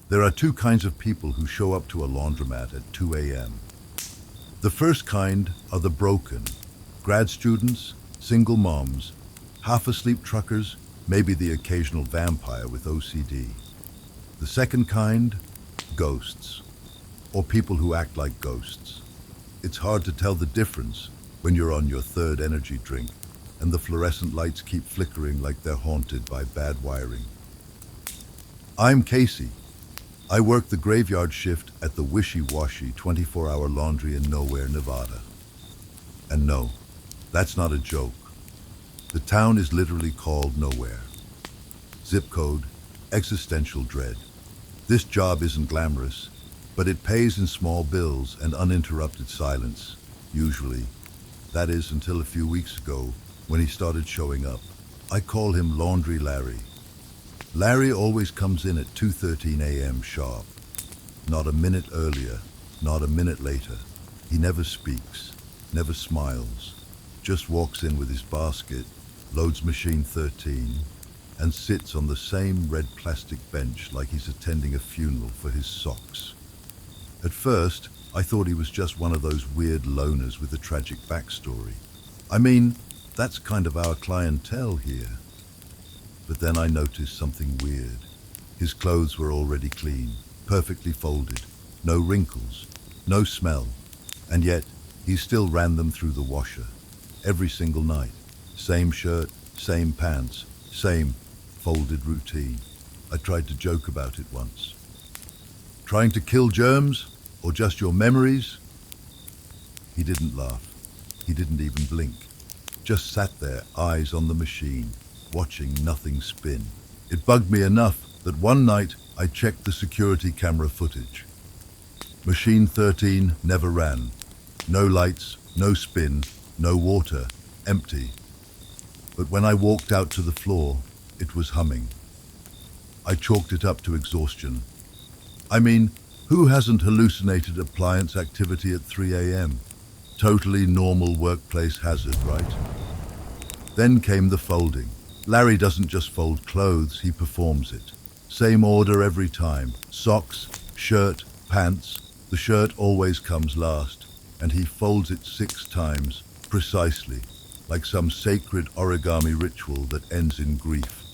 There are two kinds of people who show up to a laundromat at 2 a.m. The first kind are the broken, grad students, single moms, half-asleep truckers, maybe the occasional vampire with OCD. The second kind, ghosts, or people who act like ghosts. It's hard to tell the difference when you're on your third energy drink and the fluorescent lights keep flickering like they're haunted by bad wiring. I'm Casey. I work the graveyard shift at the wishy-washy 24-hour laundry in Nowhere, Nevada. And no, that's not a joke. The town is literally called Nowhere. Zip code, existential dread. This job isn't glamorous, but it pays in small bills and uninterrupted silence, usually. That is until a few weeks ago when he started showing up. I call him Laundry Larry. Larry always comes in at 2:13 a.m. sharp. Not a minute earlier, not a minute later. He never speaks, never smiles, just walks in with his basket, loads machine 13, and sits on the same red plastic bench like he's attending a funeral for his socks. At first, I thought he was just one of those weird loners with a tragic backstory. I mean, that's kind of our clientele here. But then I noticed something weird. His clothes were already clean, perfectly folded, no wrinkles, no smell, and yet he still ran them through the washer every single night. Same shirt, same pants, same folded routine. I tried to joke about it once. Trying to kill germs, or just your memories? He didn't laugh. He didn't even blink. Just sat there, eyes on the machine, watching nothing spin. It bugged me enough that one night I checked the security camera footage. Machine 13 never ran. No lights, no spin, no water, empty. But when I walked out to the floor, it was humming. I chalked it up to exhaustion. I mean, who hasn't hallucinated appliance activity at 3 a.m.? Totally normal workplace hazard, right? Then came the folding. Larry doesn't just fold clothes, he performs it. Same order every time. Socks, shirt, pants. The shirt always comes last, and he folds it 6 times, precisely, like some sacred origami ritual that ends in grief.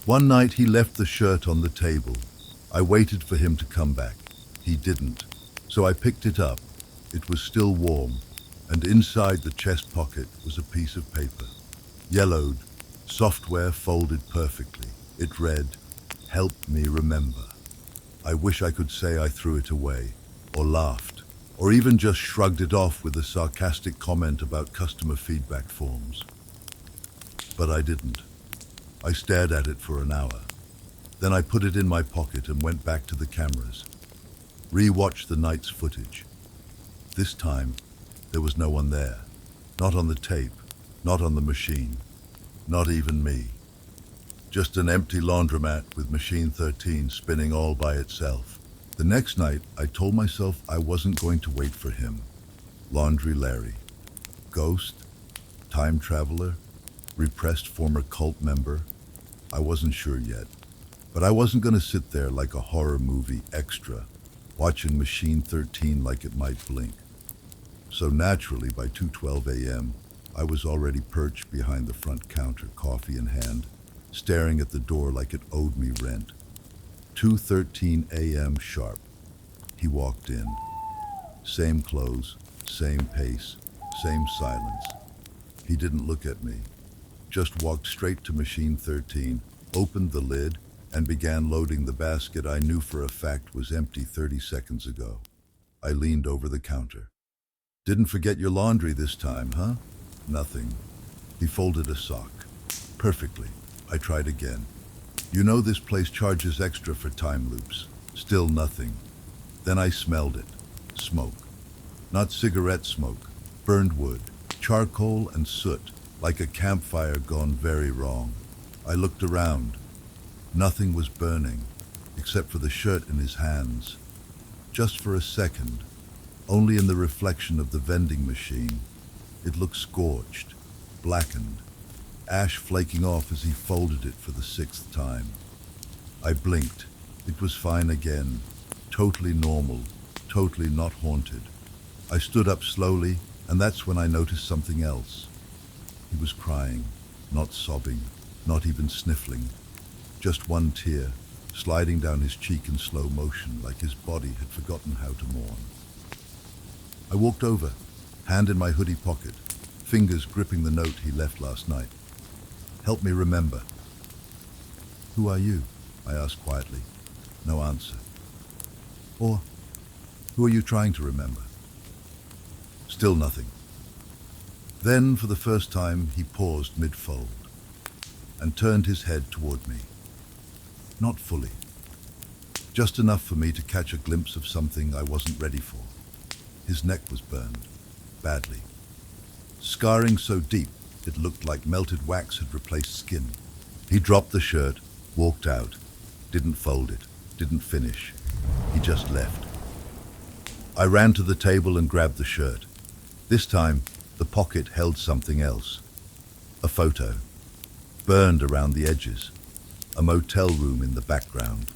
One night he left the shirt on the table. I waited for him to come back. He didn't. So I picked it up. It was still warm, and inside the chest pocket was a piece of paper. Yellowed, software folded perfectly. It read, "Help me remember." I wish I could say I threw it away, or laughed, or even just shrugged it off with a sarcastic comment about customer feedback forms. But I didn't. I stared at it for an hour. Then I put it in my pocket and went back to the cameras. Re-watched the night's footage. This time, there was no one there. Not on the tape, not on the machine, not even me. Just an empty laundromat with machine 13 spinning all by itself. The next night, I told myself I wasn't going to wait for him. Laundry Larry. Ghost? Time traveler? Repressed former cult member? I wasn't sure yet. But I wasn't going to sit there like a horror movie extra, watching machine 13 like it might blink. So naturally, by 2:12 a.m., I was already perched behind the front counter, coffee in hand, staring at the door like it owed me rent. 2:13 a.m. sharp. He walked in. Same clothes, same pace, same silence. He didn't look at me. Just walked straight to machine 13, opened the lid, and began loading the basket I knew for a fact was empty 30 seconds ago. I leaned over the counter. "Didn't forget your laundry this time, huh?" "Nothing." He folded a sock. "Perfectly." I tried again. "You know this place charges extra for time loops." Still nothing. Then I smelled it. Smoke. Not cigarette smoke. Burned wood. Charcoal and soot, like a campfire gone very wrong. I looked around. Nothing was burning, except for the shirt in his hands. Just for a second, only in the reflection of the vending machine. It looked scorched, blackened, ash flaking off as he folded it for the 6th time. I blinked, It was fine again, totally normal, totally not haunted. I stood up slowly, and that's when I noticed something else. He was crying, not sobbing, not even sniffling. Just one tear, sliding down his cheek in slow motion, like his body had forgotten how to mourn. I walked over, hand in my hoodie pocket, fingers gripping the note he left last night. Help me remember. Who are you? I asked quietly. No answer. Or, who are you trying to remember? Still nothing. Then, for the first time, he paused mid-fold and turned his head toward me. Not fully. Just enough for me to catch a glimpse of something I wasn't ready for. His neck was burned, badly. Scarring so deep, it looked like melted wax had replaced skin. He dropped the shirt, walked out, didn't fold it, didn't finish. He just left. I ran to the table and grabbed the shirt. This time, the pocket held something else. A photo, burned around the edges. A motel room in the background.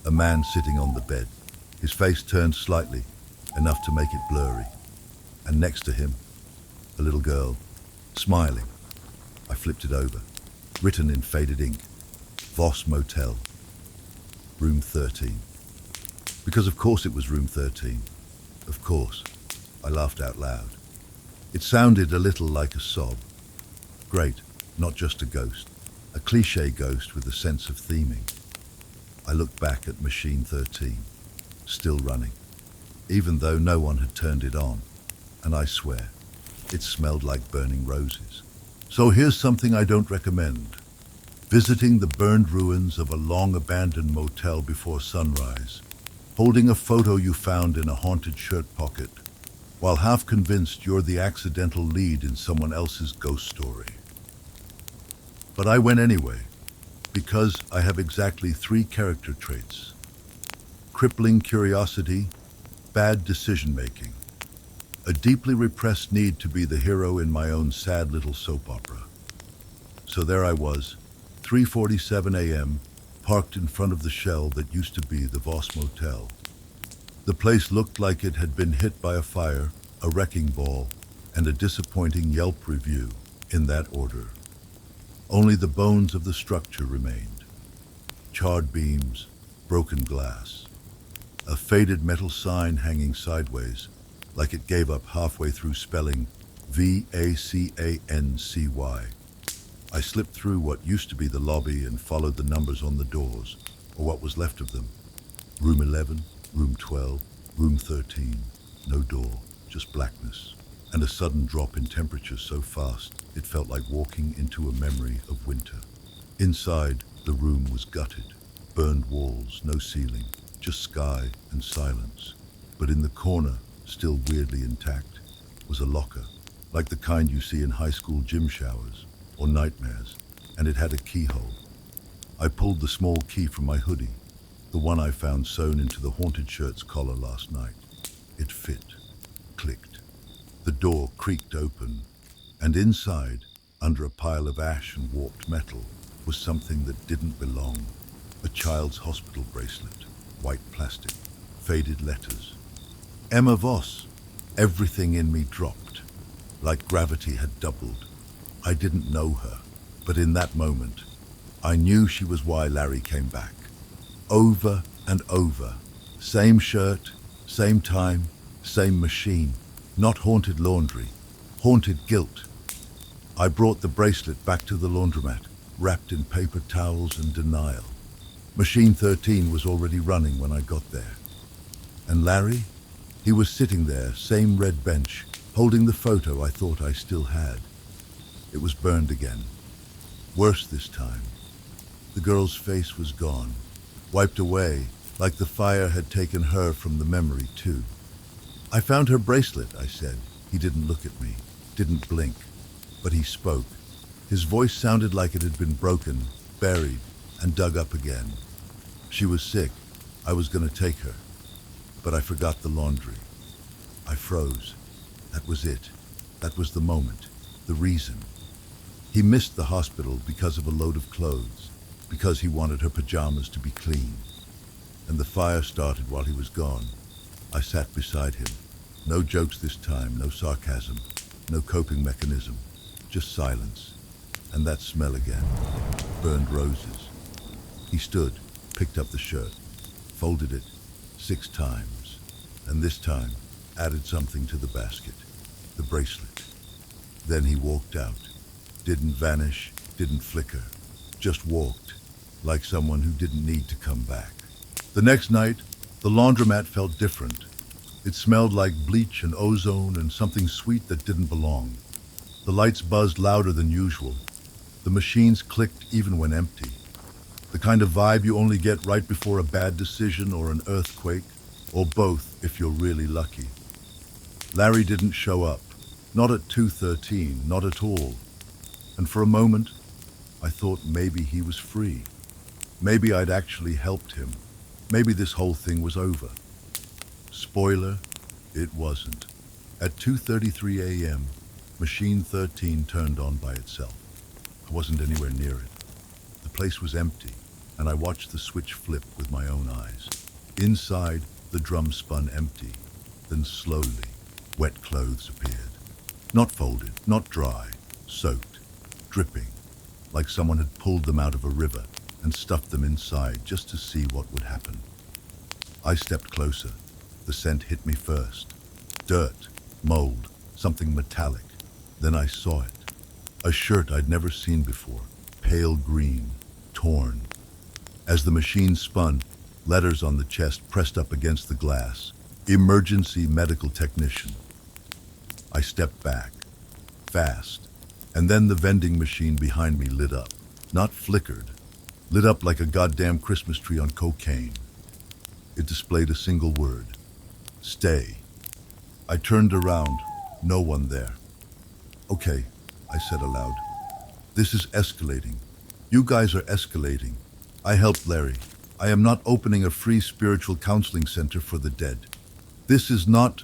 A man sitting on the bed, his face turned slightly, enough to make it blurry. And next to him, a little girl, smiling. I flipped it over, written in faded ink, Voss Motel, room 13. Because of course it was room 13. Of course. I laughed out loud. It sounded a little like a sob. Great, not just a ghost. A cliché ghost with a sense of theming. I looked back at machine 13, still running, even though no one had turned it on, and I swear, it smelled like burning roses. So here's something I don't recommend. Visiting the burned ruins of a long-abandoned motel before sunrise, holding a photo you found in a haunted shirt pocket, while half convinced you're the accidental lead in someone else's ghost story. But I went anyway, because I have exactly 3 character traits. Crippling curiosity, bad decision-making, a deeply repressed need to be the hero in my own sad little soap opera. So there I was, 3:47 a.m., parked in front of the shell that used to be the Voss Motel. The place looked like it had been hit by a fire, a wrecking ball, and a disappointing Yelp review, in that order. Only the bones of the structure remained. Charred beams, broken glass. A faded metal sign hanging sideways, like it gave up halfway through spelling Vacancy. I slipped through what used to be the lobby and followed the numbers on the doors, or what was left of them. Room 11, room 12, room 13. No door, just blackness. And a sudden drop in temperature so fast, it felt like walking into a memory of winter. Inside, the room was gutted. Burned walls, no ceiling, just sky and silence. But in the corner, still weirdly intact, was a locker, like the kind you see in high school gym showers or nightmares, and it had a keyhole. I pulled the small key from my hoodie, the one I found sewn into the haunted shirt's collar last night. It fit, clicked. The door creaked open, and inside, under a pile of ash and warped metal, was something that didn't belong. A child's hospital bracelet, white plastic, faded letters. Emma Voss. Everything in me dropped, like gravity had doubled. I didn't know her, but in that moment, I knew she was why Larry came back. Over and over. Same shirt, same time, same machine. Not haunted laundry, haunted guilt. I brought the bracelet back to the laundromat, wrapped in paper towels and denial. Machine 13 was already running when I got there. And Larry? He was sitting there, same red bench, holding the photo I thought I still had. It was burned again. Worse this time. The girl's face was gone, wiped away, like the fire had taken her from the memory too. I found her bracelet, I said. He didn't look at me, didn't blink, but he spoke. His voice sounded like it had been broken, buried, and dug up again. She was sick. I was going to take her, but I forgot the laundry. I froze. That was it. That was the moment, the reason. He missed the hospital because of a load of clothes, because he wanted her pajamas to be clean. and the fire started while he was gone. I sat beside him. No jokes this time, no sarcasm, no coping mechanism, just silence. And that smell again. Burned roses. He stood, picked up the shirt, folded it 6 times, and this time added something to the basket, the bracelet. Then he walked out. Didn't vanish, didn't flicker, just walked, like someone who didn't need to come back. The next night, the laundromat felt different. It smelled like bleach and ozone and something sweet that didn't belong. The lights buzzed louder than usual. The machines clicked even when empty. The kind of vibe you only get right before a bad decision or an earthquake, or both if you're really lucky. Larry didn't show up. Not at 2:13, not at all. And for a moment, I thought maybe he was free. Maybe I'd actually helped him. Maybe this whole thing was over. Spoiler, it wasn't. At 2:33 a.m., machine 13 turned on by itself. I wasn't anywhere near it. The place was empty, and I watched the switch flip with my own eyes. Inside, the drum spun empty. Then slowly, wet clothes appeared. Not folded, not dry, soaked, dripping, like someone had pulled them out of a river and stuffed them inside just to see what would happen. I stepped closer. The scent hit me first. Dirt, mold, something metallic. Then I saw it. A shirt I'd never seen before, pale green, torn. As the machine spun, letters on the chest pressed up against the glass. Emergency medical technician. I stepped back, fast, and then the vending machine behind me lit up. Not flickered, lit up like a goddamn Christmas tree on cocaine. It displayed a single word. Stay. I turned around, no one there. Okay, I said aloud. This is escalating. You guys are escalating. I helped Larry. I am not opening a free spiritual counseling center for the dead. This is not...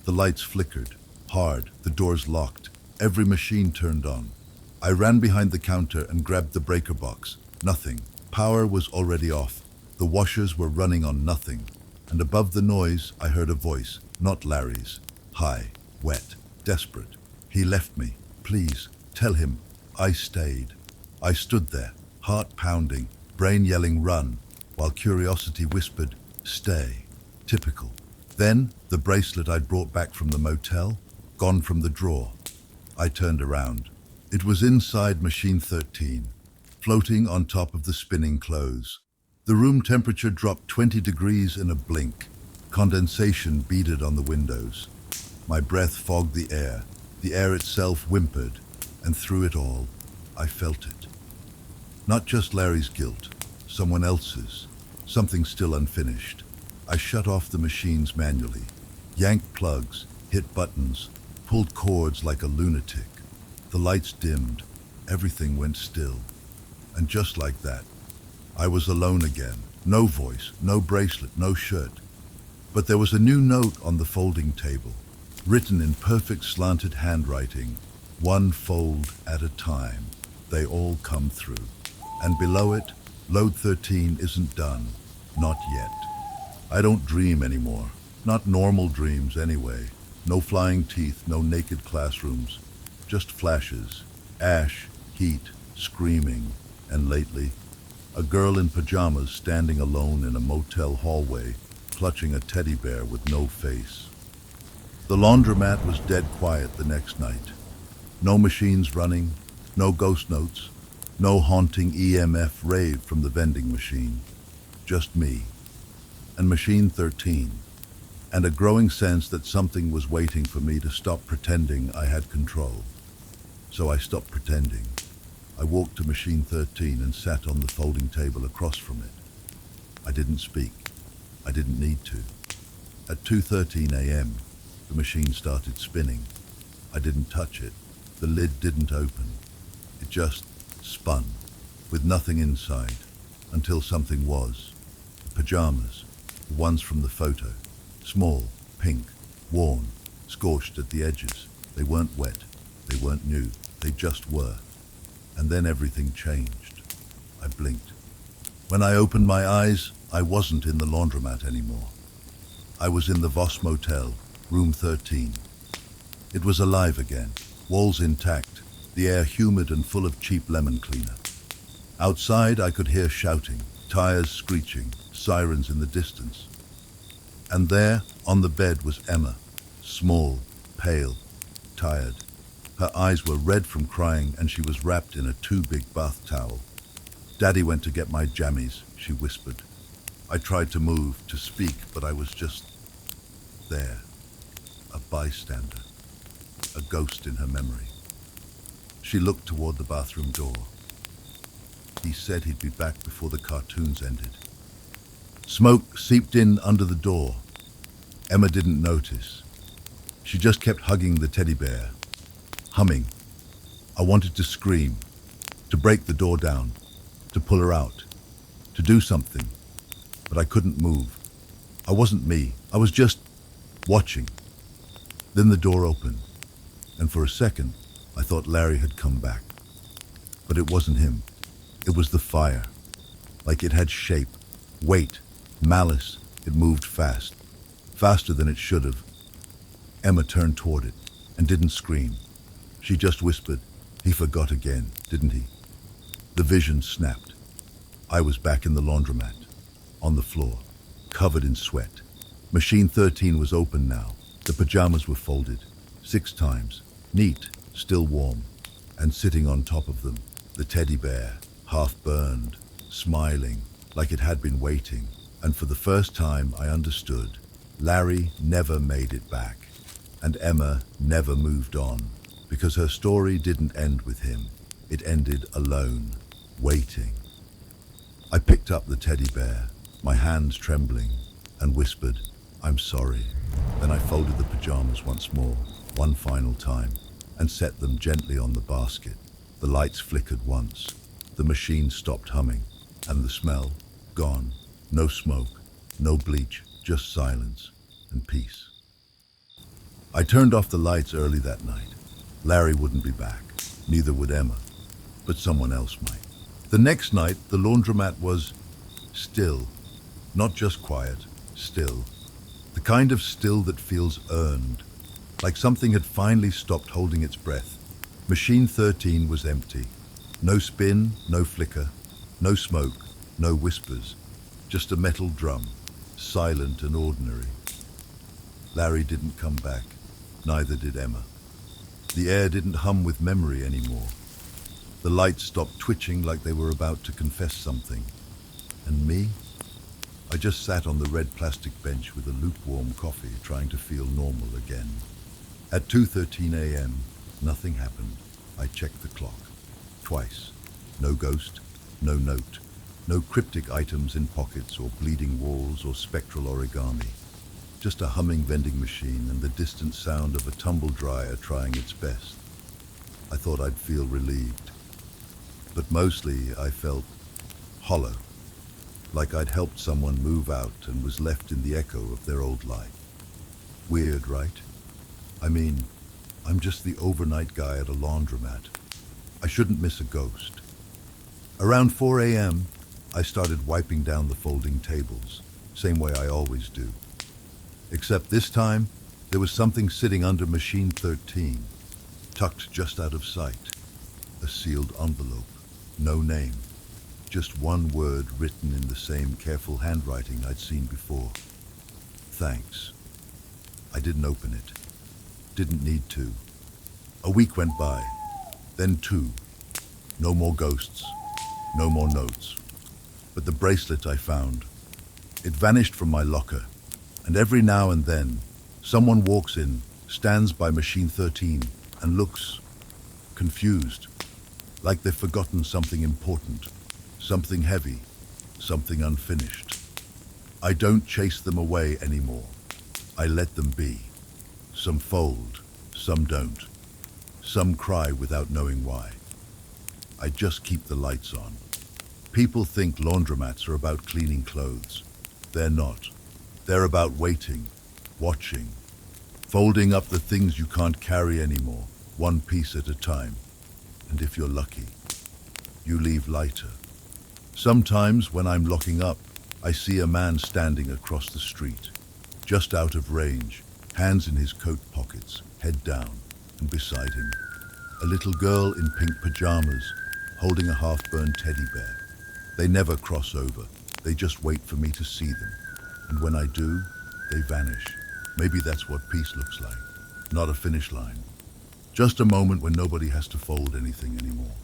The lights flickered. Hard, the doors locked. Every machine turned on. I ran behind the counter and grabbed the breaker box. Nothing. Power was already off. The washers were running on nothing. And above the noise, I heard a voice, not Larry's. High, wet, desperate. He left me. Please, tell him. I stayed. I stood there, heart pounding, brain yelling run, while curiosity whispered, stay. Typical. Then, the bracelet I'd brought back from the motel, gone from the drawer. I turned around. It was inside machine 13, floating on top of the spinning clothes. The room temperature dropped 20 degrees in a blink. Condensation beaded on the windows. My breath fogged the air. The air itself whimpered, and through it all, I felt it. Not just Larry's guilt, someone else's, something still unfinished. I shut off the machines manually, yanked plugs, hit buttons, pulled cords like a lunatic. The lights dimmed, everything went still. And just like that, I was alone again. No voice, no bracelet, no shirt. But there was a new note on the folding table, written in perfect slanted handwriting, one fold at a time. They all come through. And below it, load 13 isn't done. Not yet. I don't dream anymore. Not normal dreams anyway. No flying teeth, no naked classrooms. Just flashes. Ash, heat, screaming. And lately, a girl in pajamas standing alone in a motel hallway, clutching a teddy bear with no face. The laundromat was dead quiet the next night. No machines running, no ghost notes, no haunting EMF rave from the vending machine. Just me, and machine 13, and a growing sense that something was waiting for me to stop pretending I had control. So I stopped pretending. I walked to machine 13 and sat on the folding table across from it. I didn't speak. I didn't need to. At 2:13 a.m., the machine started spinning. I didn't touch it. The lid didn't open. It just spun, with nothing inside, until something was. The pajamas, the ones from the photo. Small, pink, worn, scorched at the edges. They weren't wet. They weren't new. They just were. And then everything changed. I blinked. When I opened my eyes, I wasn't in the laundromat anymore. I was in the Voss Motel, room 13. It was alive again, walls intact, the air humid and full of cheap lemon cleaner. Outside I could hear shouting, tires screeching, sirens in the distance. And there, on the bed, was Emma, small, pale, tired. Her eyes were red from crying and she was wrapped in a too big bath towel. "Daddy went to get my jammies," she whispered. I tried to move, to speak, but I was just there, a bystander, a ghost in her memory. She looked toward the bathroom door. He said he'd be back before the cartoons ended. Smoke seeped in under the door. Emma didn't notice. She just kept hugging the teddy bear, humming. I wanted to scream, to break the door down, to pull her out, to do something, but I couldn't move. I wasn't me. I was just watching. Then the door opened, and for a second, I thought Larry had come back. But it wasn't him. It was the fire. Like it had shape, weight, malice. It moved fast, faster than it should have. Emma turned toward it and didn't scream. She just whispered, "He forgot again, didn't he?" The vision snapped. I was back in the laundromat, on the floor, covered in sweat. Machine 13 was open now. The pajamas were folded 6 times, neat, still warm, and sitting on top of them, the teddy bear, half burned, smiling, like it had been waiting. And for the first time I understood. Larry never made it back, and Emma never moved on, because her story didn't end with him. It ended alone, waiting. I picked up the teddy bear, my hands trembling, and whispered, "I'm sorry." Then I folded the pajamas once more, one final time, and set them gently on the basket. The lights flickered once. The machine stopped humming, and the smell, gone. No smoke, no bleach, just silence and peace. I turned off the lights early that night. Larry wouldn't be back, neither would Emma, but someone else might. The next night, the laundromat was still, not just quiet, still. The kind of still that feels earned, like something had finally stopped holding its breath. Machine 13 was empty. No spin, no flicker, no smoke, no whispers, just a metal drum, silent and ordinary. Larry didn't come back, neither did Emma. The air didn't hum with memory anymore. The lights stopped twitching like they were about to confess something. And me? I just sat on the red plastic bench with a lukewarm coffee, trying to feel normal again. At 2:13 a.m., nothing happened. I checked the clock. Twice. No ghost, no note, no cryptic items in pockets or bleeding walls or spectral origami. Just a humming vending machine and the distant sound of a tumble dryer trying its best. I thought I'd feel relieved. But mostly I felt hollow, like I'd helped someone move out and was left in the echo of their old life. Weird, right? I mean, I'm just the overnight guy at a laundromat. I shouldn't miss a ghost. Around 4 a.m., I started wiping down the folding tables, same way I always do. Except this time, there was something sitting under machine 13, tucked just out of sight. A sealed envelope, no name, just one word written in the same careful handwriting I'd seen before. Thanks. I didn't open it. Didn't need to. A week went by, then 2. No more ghosts, no more notes. But the bracelet I found, it vanished from my locker, and every now and then, someone walks in, stands by machine 13, and looks confused, like they've forgotten something important, something heavy, something unfinished. I don't chase them away anymore. I let them be. Some fold, some don't. Some cry without knowing why. I just keep the lights on. People think laundromats are about cleaning clothes. They're not. They're about waiting, watching, folding up the things you can't carry anymore, one piece at a time. And if you're lucky, you leave lighter. Sometimes when I'm locking up, I see a man standing across the street, just out of range, hands in his coat pockets, head down, and beside him, a little girl in pink pajamas, holding a half-burned teddy bear. They never cross over, they just wait for me to see them. And when I do, they vanish. Maybe that's what peace looks like. Not a finish line. Just a moment when nobody has to fold anything anymore.